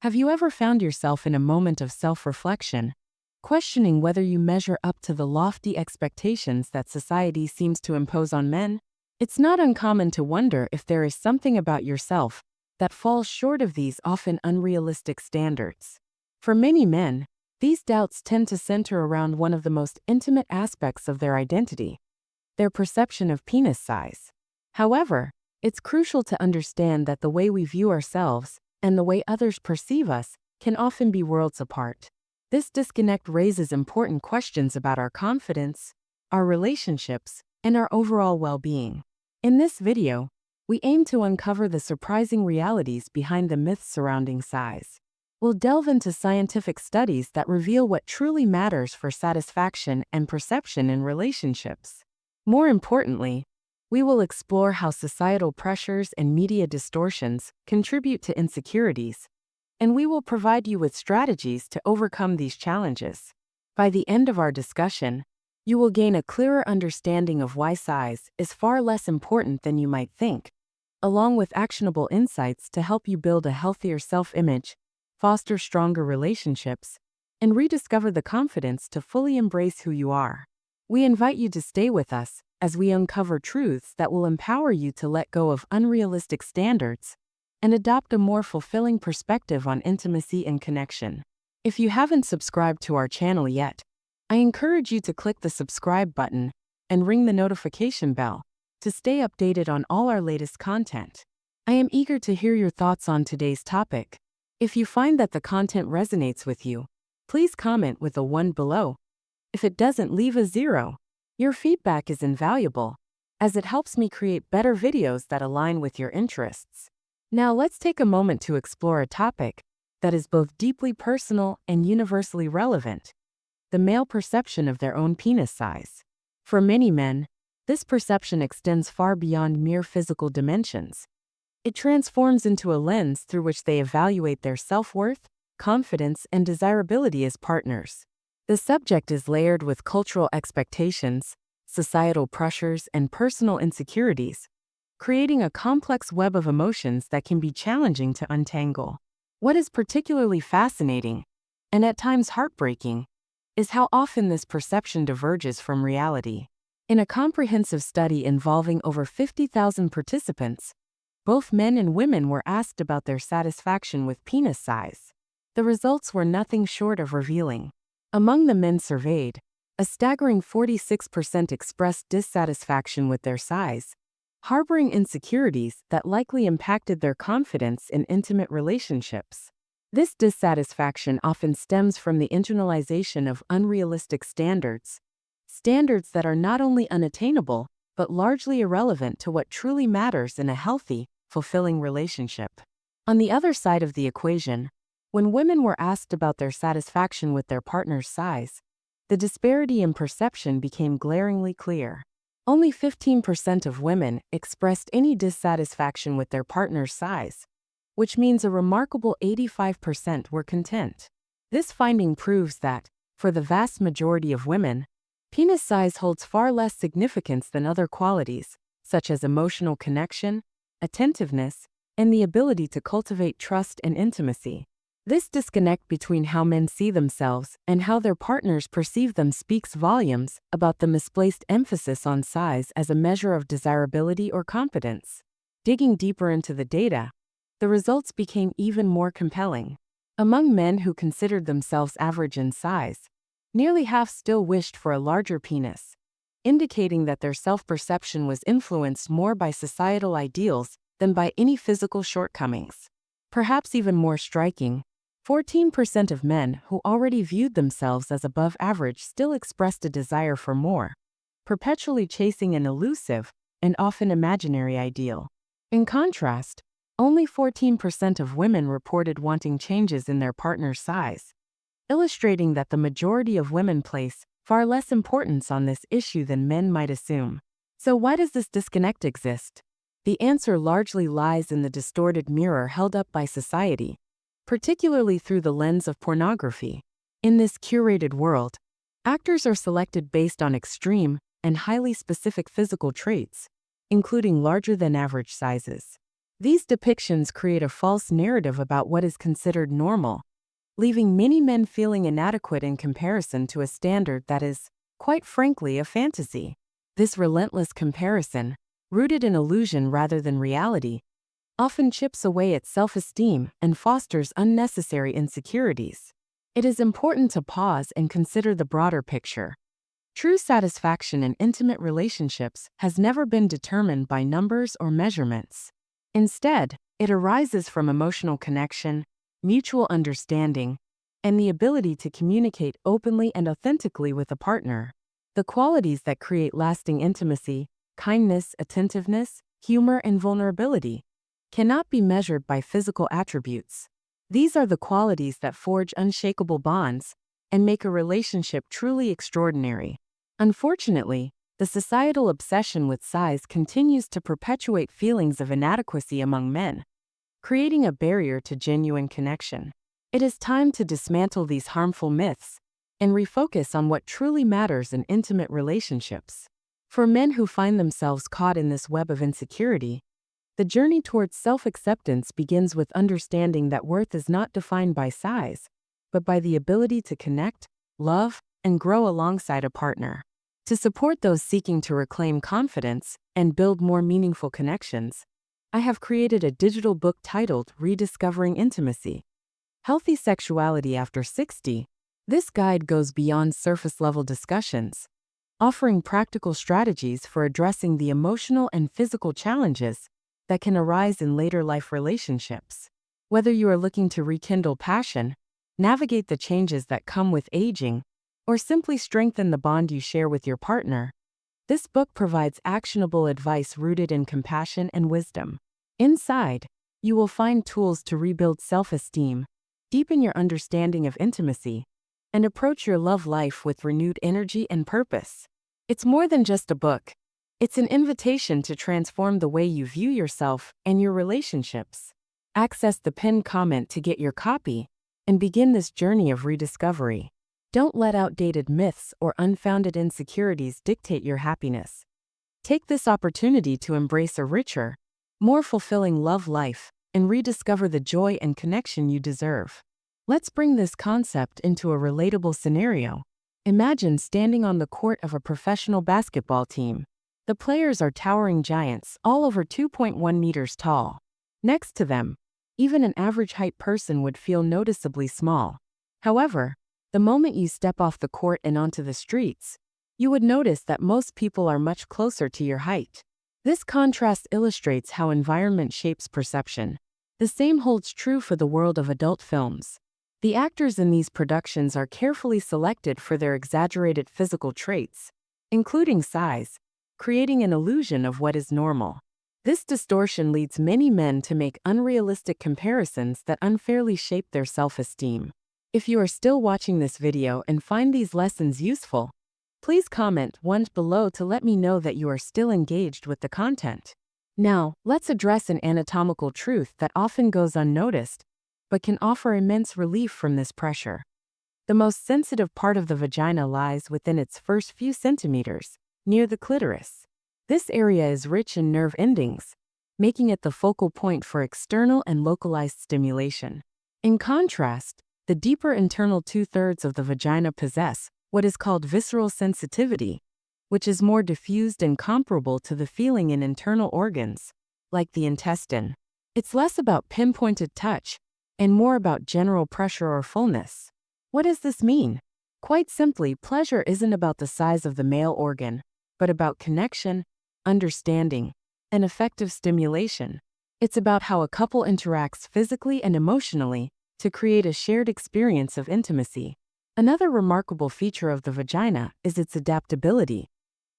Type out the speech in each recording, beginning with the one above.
Have you ever found yourself in a moment of self-reflection, questioning whether you measure up to the lofty expectations that society seems to impose on men? It's not uncommon to wonder if there is something about yourself that falls short of these often unrealistic standards. For many men, these doubts tend to center around one of the most intimate aspects of their identity, their perception of penis size. However, it's crucial to understand that the way we view ourselves and the way others perceive us can often be worlds apart. This disconnect raises important questions about our confidence, our relationships, and our overall well-being. In this video, we aim to uncover the surprising realities behind the myths surrounding size. We'll delve into scientific studies that reveal what truly matters for satisfaction and perception in relationships. More importantly, we will explore how societal pressures and media distortions contribute to insecurities, and we will provide you with strategies to overcome these challenges. By the end of our discussion, you will gain a clearer understanding of why size is far less important than you might think, along with actionable insights to help you build a healthier self-image, foster stronger relationships, and rediscover the confidence to fully embrace who you are. We invite you to stay with us as we uncover truths that will empower you to let go of unrealistic standards and adopt a more fulfilling perspective on intimacy and connection. If you haven't subscribed to our channel yet, I encourage you to click the subscribe button and ring the notification bell to stay updated on all our latest content. I am eager to hear your thoughts on today's topic. If you find that the content resonates with you, please comment with a 1 below. If it doesn't, leave a 0. Your feedback is invaluable, as it helps me create better videos that align with your interests. Now let's take a moment to explore a topic that is both deeply personal and universally relevant: the male perception of their own penis size. For many men, this perception extends far beyond mere physical dimensions. It transforms into a lens through which they evaluate their self-worth, confidence, and desirability as partners. The subject is layered with cultural expectations, societal pressures, and personal insecurities, creating a complex web of emotions that can be challenging to untangle. What is particularly fascinating, and at times heartbreaking, is how often this perception diverges from reality. In a comprehensive study involving over 50,000 participants, both men and women were asked about their satisfaction with penis size. The results were nothing short of revealing. Among the men surveyed, a staggering 46% expressed dissatisfaction with their size, harboring insecurities that likely impacted their confidence in intimate relationships. This dissatisfaction often stems from the internalization of unrealistic standards that are not only unattainable, but largely irrelevant to what truly matters in a healthy, fulfilling relationship. On the other side of the equation, when women were asked about their satisfaction with their partner's size, the disparity in perception became glaringly clear. Only 15% of women expressed any dissatisfaction with their partner's size, which means a remarkable 85% were content. This finding proves that, for the vast majority of women, penis size holds far less significance than other qualities, such as emotional connection, attentiveness, and the ability to cultivate trust and intimacy. This disconnect between how men see themselves and how their partners perceive them speaks volumes about the misplaced emphasis on size as a measure of desirability or competence. Digging deeper into the data, the results became even more compelling. Among men who considered themselves average in size, nearly half still wished for a larger penis, indicating that their self-perception was influenced more by societal ideals than by any physical shortcomings. Perhaps even more striking, 14% of men who already viewed themselves as above average still expressed a desire for more, perpetually chasing an elusive and often imaginary ideal. In contrast, only 14% of women reported wanting changes in their partner's size, illustrating that the majority of women place far less importance on this issue than men might assume. So why does this disconnect exist? The answer largely lies in the distorted mirror held up by society, particularly through the lens of pornography. In this curated world, actors are selected based on extreme and highly specific physical traits, including larger than average sizes. These depictions create a false narrative about what is considered normal, leaving many men feeling inadequate in comparison to a standard that is, quite frankly, a fantasy. This relentless comparison, rooted in illusion rather than reality, often chips away at self-esteem and fosters unnecessary insecurities. It is important to pause and consider the broader picture. True satisfaction in intimate relationships has never been determined by numbers or measurements. Instead, it arises from emotional connection, mutual understanding, and the ability to communicate openly and authentically with a partner. The qualities that create lasting intimacy, kindness, attentiveness, humor, and vulnerability, cannot be measured by physical attributes. These are the qualities that forge unshakable bonds and make a relationship truly extraordinary. Unfortunately, the societal obsession with size continues to perpetuate feelings of inadequacy among men, creating a barrier to genuine connection. It is time to dismantle these harmful myths and refocus on what truly matters in intimate relationships. For men who find themselves caught in this web of insecurity, the journey towards self-acceptance begins with understanding that worth is not defined by size, but by the ability to connect, love, and grow alongside a partner. To support those seeking to reclaim confidence and build more meaningful connections, I have created a digital book titled Rediscovering Intimacy: Healthy Sexuality After 60. This guide goes beyond surface-level discussions, offering practical strategies for addressing the emotional and physical challenges that can arise in later life relationships. Whether you are looking to rekindle passion, navigate the changes that come with aging, or simply strengthen the bond you share with your partner, this book provides actionable advice rooted in compassion and wisdom. Inside, you will find tools to rebuild self-esteem, deepen your understanding of intimacy, and approach your love life with renewed energy and purpose. It's more than just a book. It's an invitation to transform the way you view yourself and your relationships. Access the pinned comment to get your copy and begin this journey of rediscovery. Don't let outdated myths or unfounded insecurities dictate your happiness. Take this opportunity to embrace a richer, more fulfilling love life and rediscover the joy and connection you deserve. Let's bring this concept into a relatable scenario. Imagine standing on the court of a professional basketball team. The players are towering giants, all over 2.1 meters tall. Next to them, even an average height person would feel noticeably small. However, the moment you step off the court and onto the streets, you would notice that most people are much closer to your height. This contrast illustrates how environment shapes perception. The same holds true for the world of adult films. The actors in these productions are carefully selected for their exaggerated physical traits, including size, creating an illusion of what is normal. This distortion leads many men to make unrealistic comparisons that unfairly shape their self-esteem. If you are still watching this video and find these lessons useful, please comment 1 below to let me know that you are still engaged with the content. Now, let's address an anatomical truth that often goes unnoticed, but can offer immense relief from this pressure. The most sensitive part of the vagina lies within its first few centimeters, near the clitoris. This area is rich in nerve endings, making it the focal point for external and localized stimulation. In contrast, the deeper internal 2/3 of the vagina possess what is called visceral sensitivity, which is more diffused and comparable to the feeling in internal organs, like the intestine. It's less about pinpointed touch and more about general pressure or fullness. What does this mean? Quite simply, pleasure isn't about the size of the male organ, but about connection, understanding, and effective stimulation. It's about how a couple interacts physically and emotionally to create a shared experience of intimacy. Another remarkable feature of the vagina is its adaptability.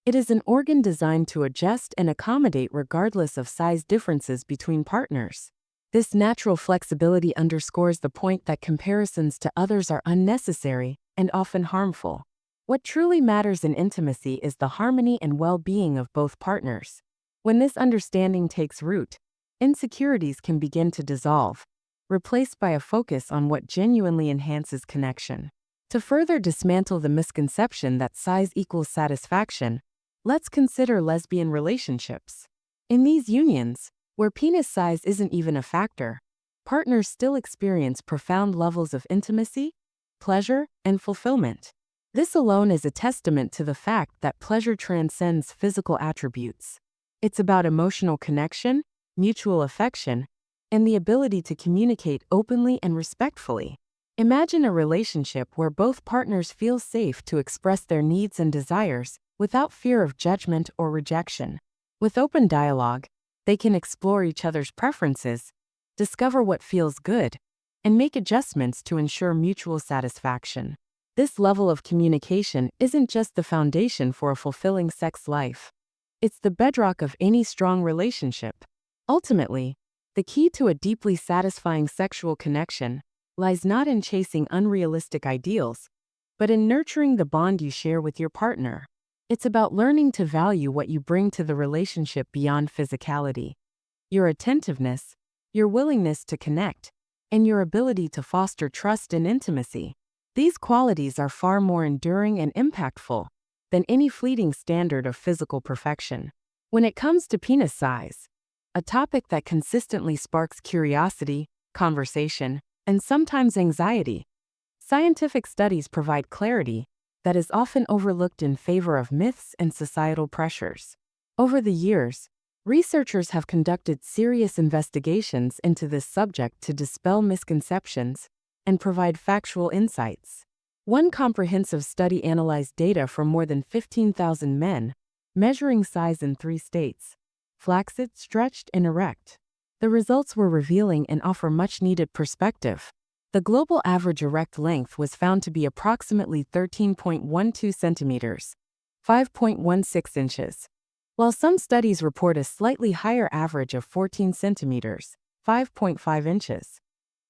It is an organ designed to adjust and accommodate regardless of size differences between partners. This natural flexibility underscores the point that comparisons to others are unnecessary and often harmful. What truly matters in intimacy is the harmony and well-being of both partners. When this understanding takes root, insecurities can begin to dissolve, replaced by a focus on what genuinely enhances connection. To further dismantle the misconception that size equals satisfaction, let's consider lesbian relationships. In these unions, where penis size isn't even a factor, partners still experience profound levels of intimacy, pleasure, and fulfillment. This alone is a testament to the fact that pleasure transcends physical attributes. It's about emotional connection, mutual affection, and the ability to communicate openly and respectfully. Imagine a relationship where both partners feel safe to express their needs and desires without fear of judgment or rejection. With open dialogue, they can explore each other's preferences, discover what feels good, and make adjustments to ensure mutual satisfaction. This level of communication isn't just the foundation for a fulfilling sex life. It's the bedrock of any strong relationship. Ultimately, the key to a deeply satisfying sexual connection lies not in chasing unrealistic ideals, but in nurturing the bond you share with your partner. It's about learning to value what you bring to the relationship beyond physicality. Your attentiveness, your willingness to connect, and your ability to foster trust and intimacy. These qualities are far more enduring and impactful than any fleeting standard of physical perfection. When it comes to penis size, a topic that consistently sparks curiosity, conversation, and sometimes anxiety, scientific studies provide clarity that is often overlooked in favor of myths and societal pressures. Over the years, researchers have conducted serious investigations into this subject to dispel misconceptions and provide factual insights. One comprehensive study analyzed data from more than 15,000 men, measuring size in 3 states: flaccid, stretched, and erect. The results were revealing and offer much-needed perspective. The global average erect length was found to be approximately 13.12 centimeters, 5.16 inches, while some studies report a slightly higher average of 14 centimeters, 5.5 inches.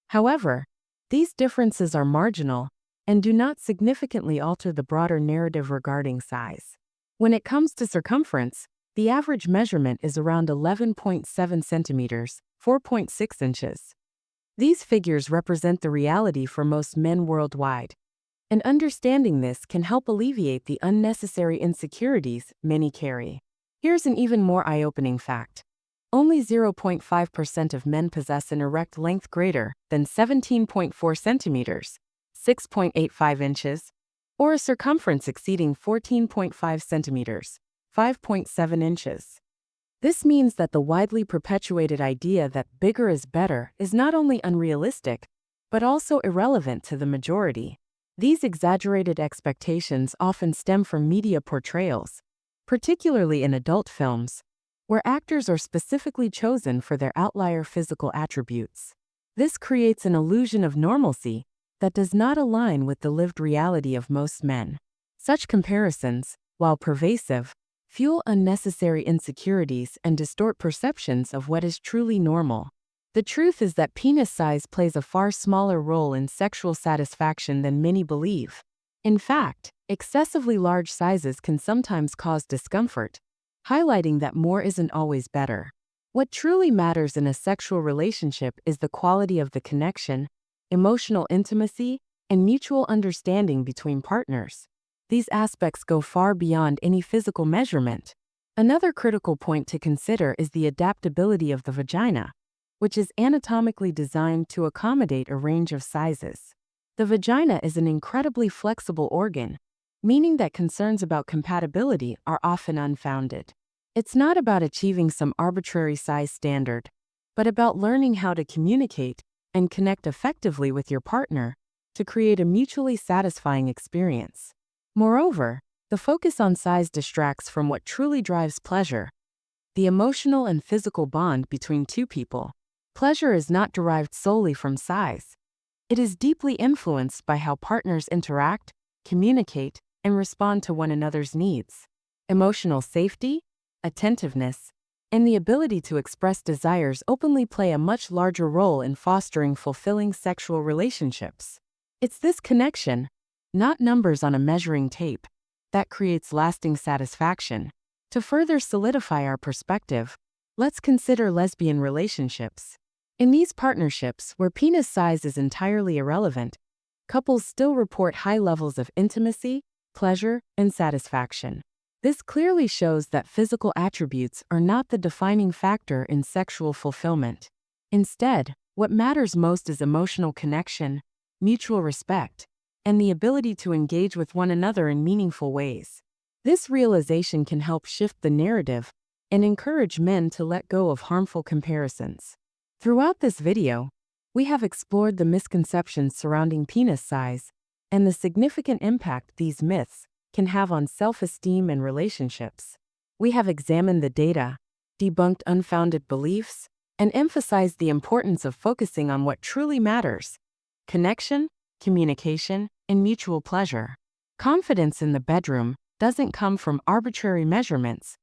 However, these differences are marginal and do not significantly alter the broader narrative regarding size. When it comes to circumference, the average measurement is around 11.7 centimeters, 4.6 inches. These figures represent the reality for most men worldwide, and understanding this can help alleviate the unnecessary insecurities many carry. Here's an even more eye-opening fact. Only 0.5% of men possess an erect length greater than 17.4 centimeters, 6.85 inches, or a circumference exceeding 14.5 centimeters, 5.7 inches. This means that the widely perpetuated idea that bigger is better is not only unrealistic, but also irrelevant to the majority. These exaggerated expectations often stem from media portrayals, particularly in adult films, where actors are specifically chosen for their outlier physical attributes. This creates an illusion of normalcy that does not align with the lived reality of most men. Such comparisons, while pervasive, fuel unnecessary insecurities and distort perceptions of what is truly normal. The truth is that penis size plays a far smaller role in sexual satisfaction than many believe. In fact, excessively large sizes can sometimes cause discomfort, highlighting that more isn't always better. What truly matters in a sexual relationship is the quality of the connection, emotional intimacy, and mutual understanding between partners. These aspects go far beyond any physical measurement. Another critical point to consider is the adaptability of the vagina, which is anatomically designed to accommodate a range of sizes. The vagina is an incredibly flexible organ, meaning that concerns about compatibility are often unfounded. It's not about achieving some arbitrary size standard, but about learning how to communicate and connect effectively with your partner to create a mutually satisfying experience. Moreover, the focus on size distracts from what truly drives pleasure: the emotional and physical bond between two people. Pleasure is not derived solely from size. It is deeply influenced by how partners interact, communicate, and respond to one another's needs. Emotional safety, attentiveness, and the ability to express desires openly play a much larger role in fostering fulfilling sexual relationships. It's this connection, not numbers on a measuring tape, that creates lasting satisfaction. To further solidify our perspective, let's consider lesbian relationships. In these partnerships, where penis size is entirely irrelevant, couples still report high levels of intimacy, pleasure, and satisfaction. This clearly shows that physical attributes are not the defining factor in sexual fulfillment. Instead, what matters most is emotional connection, mutual respect, and the ability to engage with one another in meaningful ways. This realization can help shift the narrative and encourage men to let go of harmful comparisons. Throughout this video, we have explored the misconceptions surrounding penis size and the significant impact these myths can have on self-esteem and relationships. We have examined the data, debunked unfounded beliefs, and emphasized the importance of focusing on what truly matters: connection, communication, and mutual pleasure. Confidence in the bedroom doesn't come from arbitrary measurements,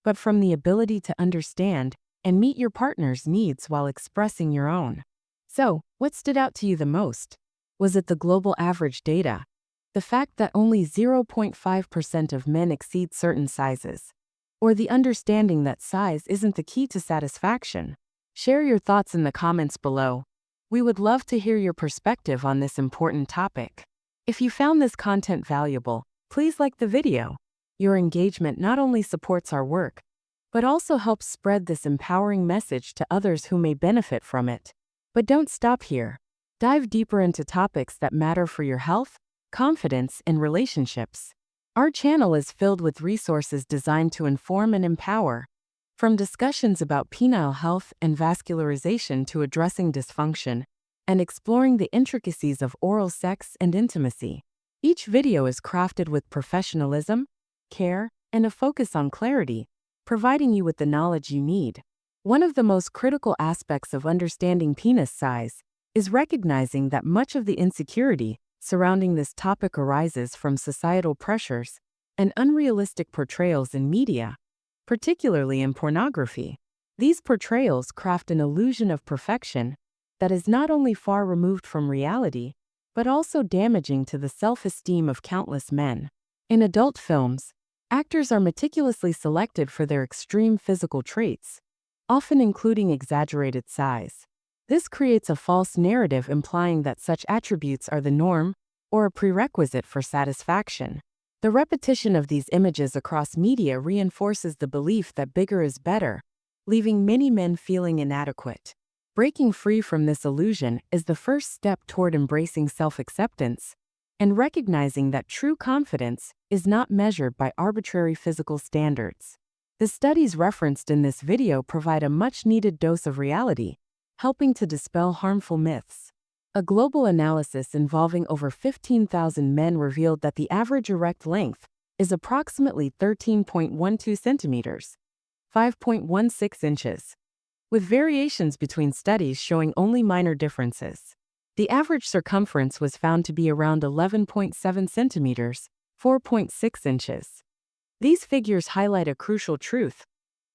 but from the ability to understand and meet your partner's needs while expressing your own. So, what stood out to you the most? Was it the global average data? The fact that only 0.5% of men exceed certain sizes? Or the understanding that size isn't the key to satisfaction? Share your thoughts in the comments below. We would love to hear your perspective on this important topic. If you found this content valuable, please like the video. Your engagement not only supports our work, but also helps spread this empowering message to others who may benefit from it. But don't stop here. Dive deeper into topics that matter for your health, confidence, and relationships. Our channel is filled with resources designed to inform and empower, from discussions about penile health and vascularization to addressing dysfunction and exploring the intricacies of oral sex and intimacy. Each video is crafted with professionalism, care, and a focus on clarity, providing you with the knowledge you need. One of the most critical aspects of understanding penis size is recognizing that much of the insecurity surrounding this topic arises from societal pressures and unrealistic portrayals in media, particularly in pornography. These portrayals craft an illusion of perfection that is not only far removed from reality, but also damaging to the self-esteem of countless men. In adult films, actors are meticulously selected for their extreme physical traits, often including exaggerated size. This creates a false narrative implying that such attributes are the norm or a prerequisite for satisfaction. The repetition of these images across media reinforces the belief that bigger is better, leaving many men feeling inadequate. Breaking free from this illusion is the first step toward embracing self-acceptance and recognizing that true confidence is not measured by arbitrary physical standards. The studies referenced in this video provide a much-needed dose of reality, helping to dispel harmful myths. A global analysis involving over 15,000 men revealed that the average erect length is approximately 13.12 centimeters, 5.16 inches, with variations between studies showing only minor differences. The average circumference was found to be around 11.7 centimeters, 4.6 inches. These figures highlight a crucial truth: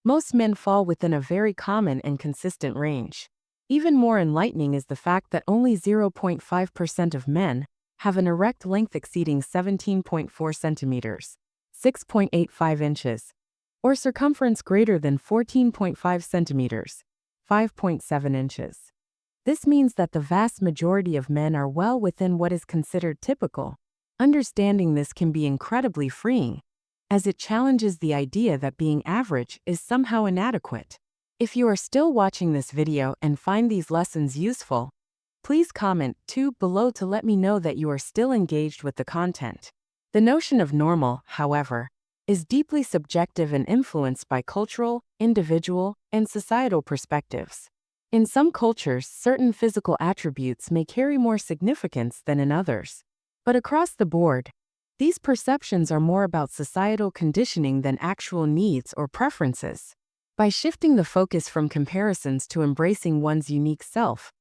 most men fall within a very common and consistent range. Even more enlightening is the fact that only 0.5% of men have an erect length exceeding 17.4 centimeters, 6.85 inches, or circumference greater than 14.5 centimeters, 5.7 inches. This means that the vast majority of men are well within what is considered typical. Understanding this can be incredibly freeing, as it challenges the idea that being average is somehow inadequate. If you are still watching this video and find these lessons useful, please comment too below to let me know that you are still engaged with the content. The notion of normal, however, is deeply subjective and influenced by cultural, individual, and societal perspectives. In some cultures, certain physical attributes may carry more significance than in others. But across the board, these perceptions are more about societal conditioning than actual needs or preferences. By shifting the focus from comparisons to embracing one's unique self,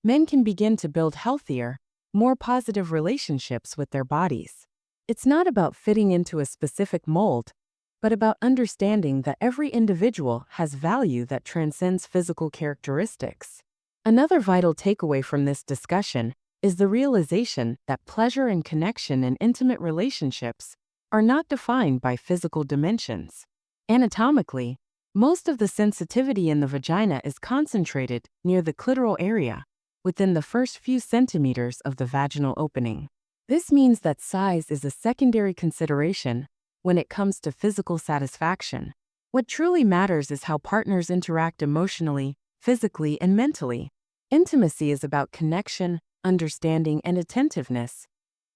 men can begin to build healthier, more positive relationships with their bodies. It's not about fitting into a specific mold, but about understanding that every individual has value that transcends physical characteristics. Another vital takeaway from this discussion is the realization that pleasure and connection in intimate relationships are not defined by physical dimensions. Anatomically, most of the sensitivity in the vagina is concentrated near the clitoral area, within the first few centimeters of the vaginal opening. This means that size is a secondary consideration, when it comes to physical satisfaction. What truly matters is how partners interact emotionally, physically, and mentally. Intimacy is about connection, understanding, and attentiveness,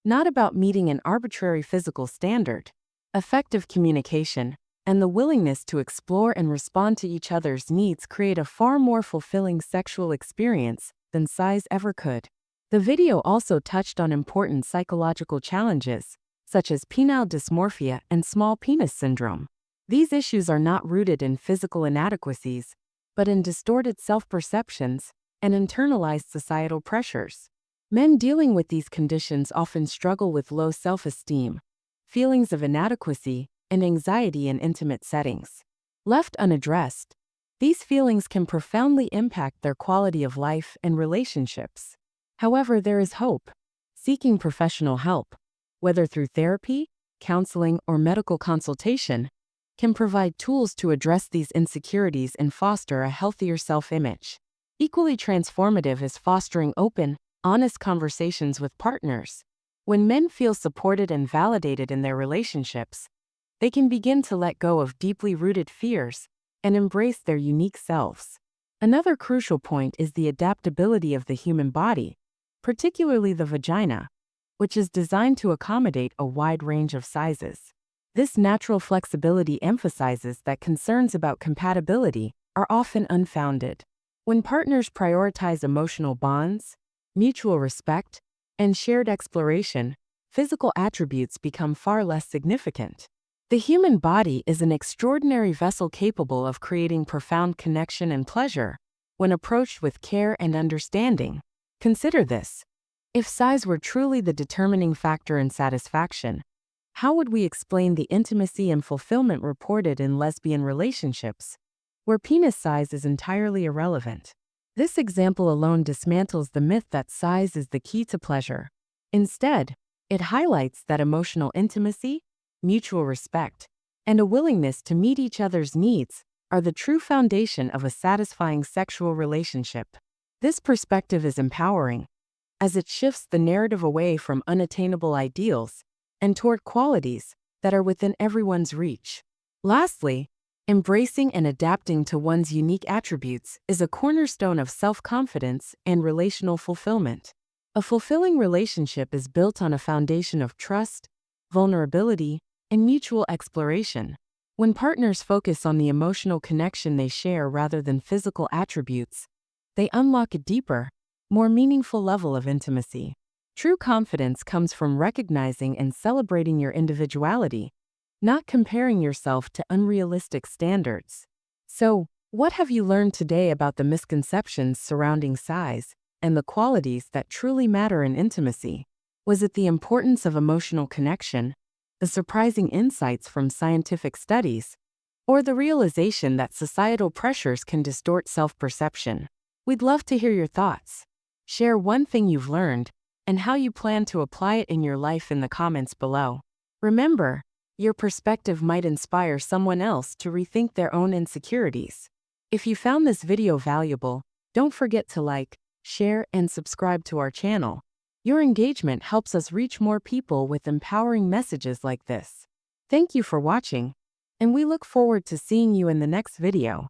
not about meeting an arbitrary physical standard. Effective communication and the willingness to explore and respond to each other's needs create a far more fulfilling sexual experience than size ever could. The video also touched on important psychological challenges, such as penile dysmorphia and small penis syndrome. These issues are not rooted in physical inadequacies, but in distorted self-perceptions and internalized societal pressures. Men dealing with these conditions often struggle with low self-esteem, feelings of inadequacy, and anxiety in intimate settings. Left unaddressed, these feelings can profoundly impact their quality of life and relationships. However, there is hope. Seeking professional help, whether through therapy, counseling, or medical consultation, can provide tools to address these insecurities and foster a healthier self-image. Equally transformative is fostering open, honest conversations with partners. When men feel supported and validated in their relationships, they can begin to let go of deeply rooted fears and embrace their unique selves. Another crucial point is the adaptability of the human body, particularly the vagina, which is designed to accommodate a wide range of sizes. This natural flexibility emphasizes that concerns about compatibility are often unfounded. When partners prioritize emotional bonds, mutual respect, and shared exploration, physical attributes become far less significant. The human body is an extraordinary vessel capable of creating profound connection and pleasure when approached with care and understanding. Consider this. If size were truly the determining factor in satisfaction, how would we explain the intimacy and fulfillment reported in lesbian relationships, where penis size is entirely irrelevant? This example alone dismantles the myth that size is the key to pleasure. Instead, it highlights that emotional intimacy, mutual respect, and a willingness to meet each other's needs are the true foundation of a satisfying sexual relationship. This perspective is empowering, as it shifts the narrative away from unattainable ideals and toward qualities that are within everyone's reach. Lastly, embracing and adapting to one's unique attributes is a cornerstone of self-confidence and relational fulfillment. A fulfilling relationship is built on a foundation of trust, vulnerability, and mutual exploration. When partners focus on the emotional connection they share rather than physical attributes, they unlock a deeper, more meaningful level of intimacy. True confidence comes from recognizing and celebrating your individuality, not comparing yourself to unrealistic standards. So, what have you learned today about the misconceptions surrounding size and the qualities that truly matter in intimacy? Was it the importance of emotional connection, the surprising insights from scientific studies, or the realization that societal pressures can distort self-perception? We'd love to hear your thoughts. Share one thing you've learned and how you plan to apply it in your life in the comments below. Remember, your perspective might inspire someone else to rethink their own insecurities. If you found this video valuable, don't forget to like, share, and subscribe to our channel. Your engagement helps us reach more people with empowering messages like this. Thank you for watching, and we look forward to seeing you in the next video.